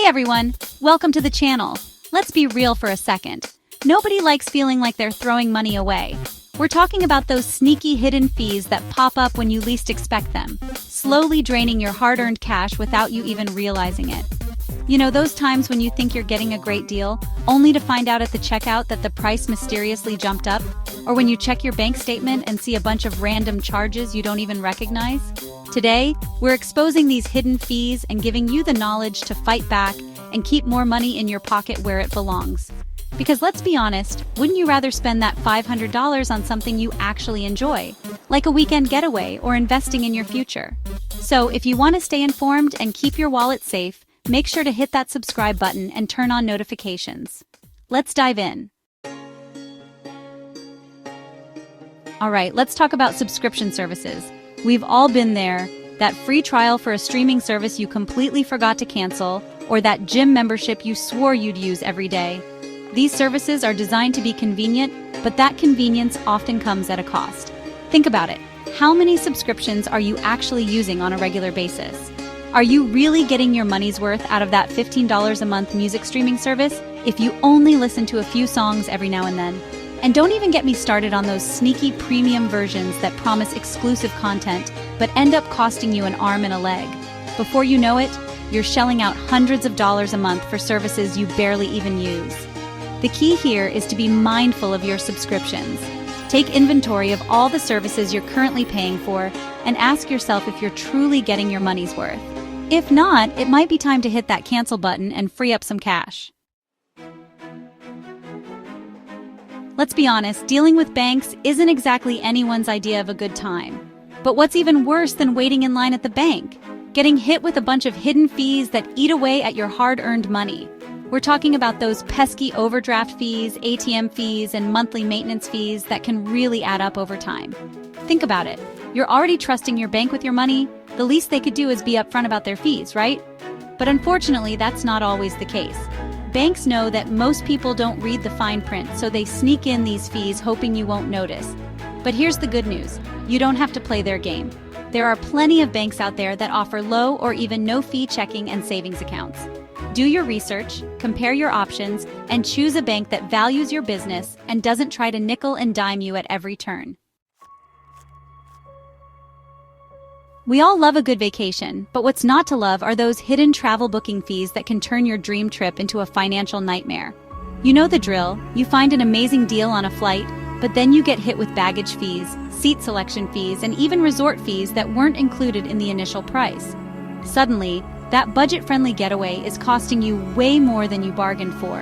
everyone, welcome to the channel. Let's be real for a second. Nobody likes feeling like they're throwing money away. We're talking about those sneaky hidden fees that pop up when you least expect them, slowly draining your hard-earned cash without you even realizing it. You know, those times when you think you're getting a great deal, only to find out at the checkout that the price mysteriously jumped up? Or when you check your bank statement and see a bunch of random charges you don't even recognize? Today, we're exposing these hidden fees and giving you the knowledge to fight back and keep more money in your pocket where it belongs. Because let's be honest, wouldn't you rather spend that $500 on something you actually enjoy, like a weekend getaway or investing in your future? So if you want to stay informed and keep your wallet safe, make sure to hit that subscribe button and turn on notifications. Let's dive in. All right, let's talk about subscription services. We've all been there. That free trial for a streaming service you completely forgot to cancel, or that gym membership you swore you'd use every day. These services are designed to be convenient, but that convenience often comes at a cost. Think about it. How many subscriptions are you actually using on a regular basis? Are you really getting your money's worth out of that $15 a month music streaming service if you only listen to a few songs every now and then? And don't even get me started on those sneaky premium versions that promise exclusive content but end up costing you an arm and a leg. Before you know it, you're shelling out hundreds of dollars a month for services you barely even use. The key here is to be mindful of your subscriptions. Take inventory of all the services you're currently paying for and ask yourself if you're truly getting your money's worth. If not, it might be time to hit that cancel button and free up some cash. Let's be honest, dealing with banks isn't exactly anyone's idea of a good time. But what's even worse than waiting in line at the bank? Getting hit with a bunch of hidden fees that eat away at your hard-earned money. We're talking about those pesky overdraft fees, ATM fees, and monthly maintenance fees that can really add up over time. Think about it. You're already trusting your bank with your money. The least they could do is be upfront about their fees, right? But unfortunately, that's not always the case. Banks know that most people don't read the fine print, so they sneak in these fees hoping you won't notice. But here's the good news. You don't have to play their game. There are plenty of banks out there that offer low or even no fee checking and savings accounts. Do your research, compare your options, and choose a bank that values your business and doesn't try to nickel and dime you at every turn. We all love a good vacation, but what's not to love are those hidden travel booking fees that can turn your dream trip into a financial nightmare. You know the drill. You find an amazing deal on a flight, but then you get hit with baggage fees, seat selection fees, and even resort fees that weren't included in the initial price. Suddenly, that budget-friendly getaway is costing you way more than you bargained for.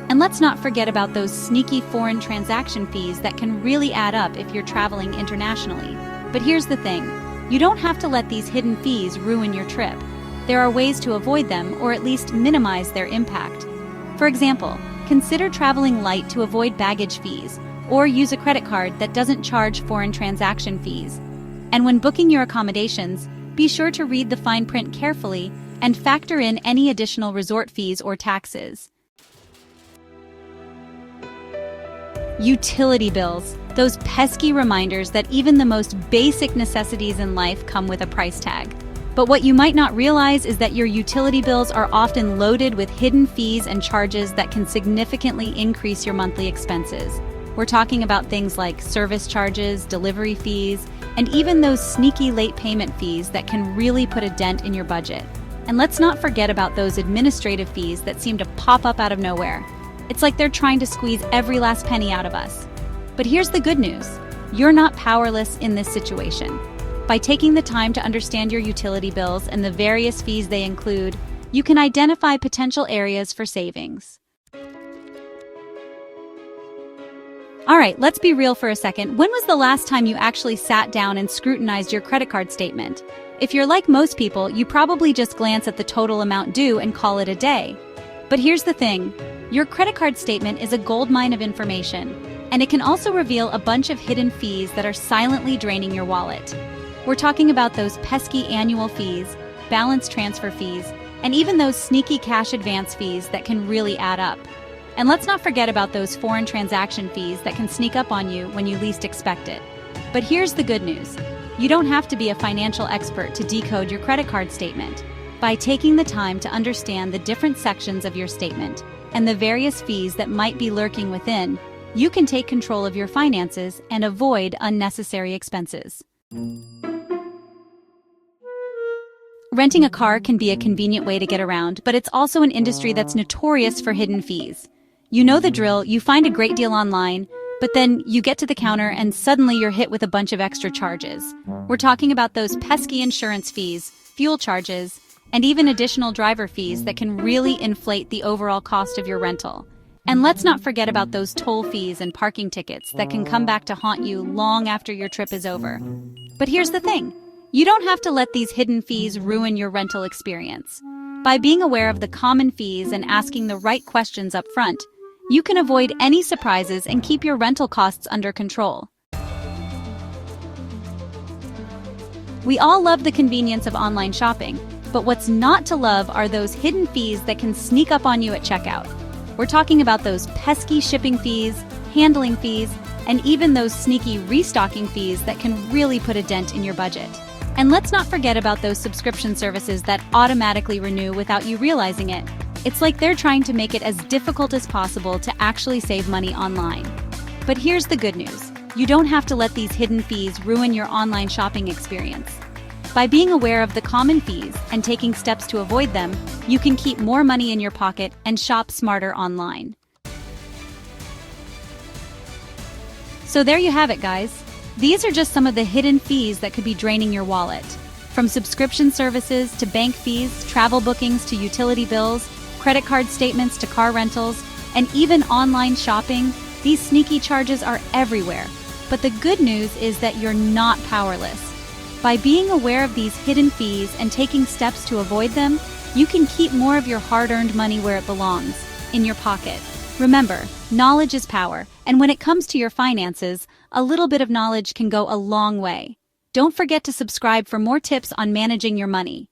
And let's not forget about those sneaky foreign transaction fees that can really add up if you're traveling internationally. But here's the thing. You don't have to let these hidden fees ruin your trip. There are ways to avoid them or at least minimize their impact. For example, consider traveling light to avoid baggage fees, or use a credit card that doesn't charge foreign transaction fees. And when booking your accommodations, be sure to read the fine print carefully and factor in any additional resort fees or taxes. Utility bills. Those pesky reminders that even the most basic necessities in life come with a price tag. But what you might not realize is that your utility bills are often loaded with hidden fees and charges that can significantly increase your monthly expenses. We're talking about things like service charges, delivery fees, and even those sneaky late payment fees that can really put a dent in your budget. And let's not forget about those administrative fees that seem to pop up out of nowhere. It's like they're trying to squeeze every last penny out of us. But here's the good news. You're not powerless in this situation. By taking the time to understand your utility bills and the various fees they include, you can identify potential areas for savings. All right, let's be real for a second. When was the last time you actually sat down and scrutinized your credit card statement? If you're like most people, you probably just glance at the total amount due and call it a day. But here's the thing. Your credit card statement is a goldmine of information, and it can also reveal a bunch of hidden fees that are silently draining your wallet. We're talking about those pesky annual fees, balance transfer fees, and even those sneaky cash advance fees that can really add up. And let's not forget about those foreign transaction fees that can sneak up on you when you least expect it. But here's the good news. You don't have to be a financial expert to decode your credit card statement. By taking the time to understand the different sections of your statement and the various fees that might be lurking within, you can take control of your finances and avoid unnecessary expenses. Renting a car can be a convenient way to get around, but it's also an industry that's notorious for hidden fees. You know the drill, you find a great deal online, but then you get to the counter and suddenly you're hit with a bunch of extra charges. We're talking about those pesky insurance fees, fuel charges, and even additional driver fees that can really inflate the overall cost of your rental. And let's not forget about those toll fees and parking tickets that can come back to haunt you long after your trip is over. But here's the thing. You don't have to let these hidden fees ruin your rental experience. By being aware of the common fees and asking the right questions up front, you can avoid any surprises and keep your rental costs under control. We all love the convenience of online shopping, but what's not to love are those hidden fees that can sneak up on you at checkout. We're talking about those pesky shipping fees, handling fees, and even those sneaky restocking fees that can really put a dent in your budget. And let's not forget about those subscription services that automatically renew without you realizing it. It's like they're trying to make it as difficult as possible to actually save money online. But here's the good news. You don't have to let these hidden fees ruin your online shopping experience. By being aware of the common fees and taking steps to avoid them, you can keep more money in your pocket and shop smarter online. So there you have it, guys. These are just some of the hidden fees that could be draining your wallet. From subscription services to bank fees, travel bookings to utility bills, credit card statements to car rentals, and even online shopping, these sneaky charges are everywhere. But the good news is that you're not powerless. By being aware of these hidden fees and taking steps to avoid them, you can keep more of your hard-earned money where it belongs, in your pocket. Remember, knowledge is power, and when it comes to your finances, a little bit of knowledge can go a long way. Don't forget to subscribe for more tips on managing your money.